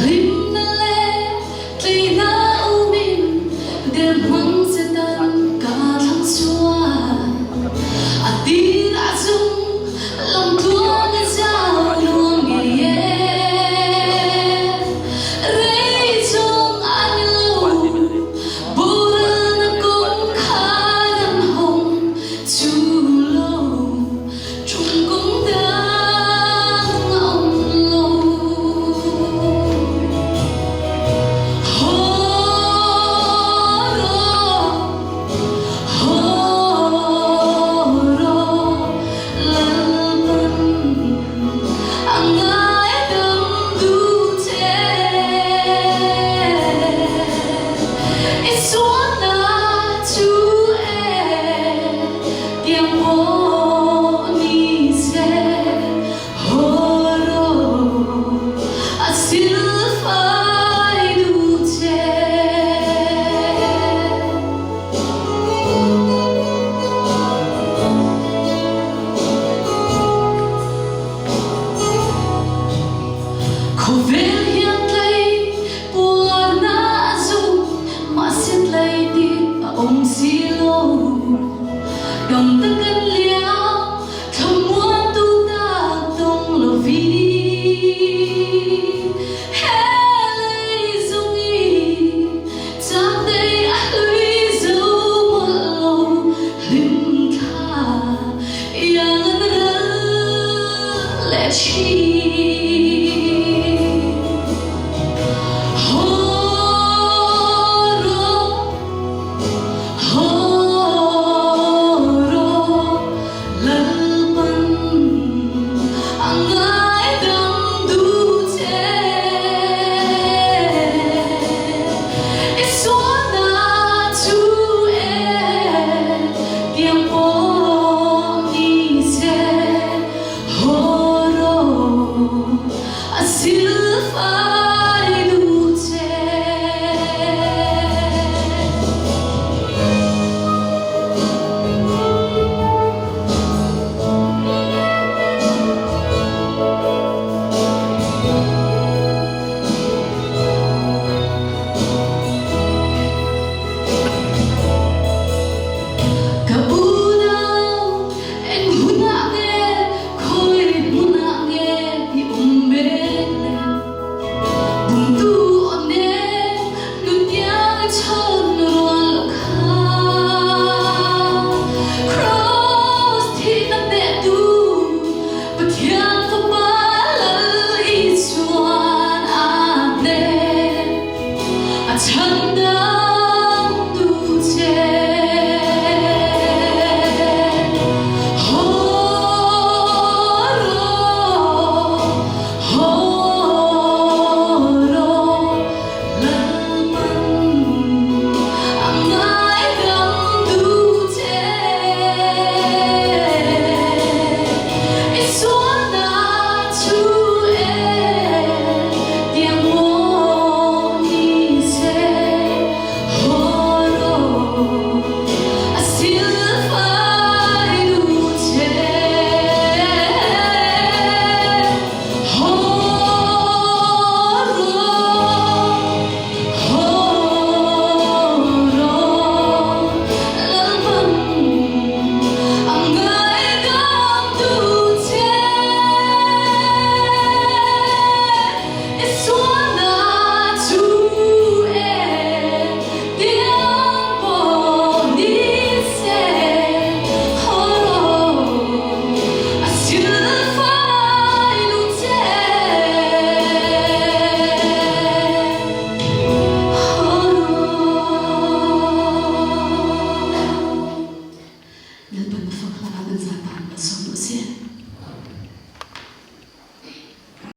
rim na le tây na u min del hong se tan ka thang xua a ti la dung lòng tua na sao luông nghe rei chung an lu bura na kong kharam hong chu lo chung kong dang ông lo ho ro lan ang ai đam du thế it's one na chu e tiếng mô ni se ho a sil phai du thế khổ vel hiang lay bùa na dung mà xiết lay đi ông xí lô đồng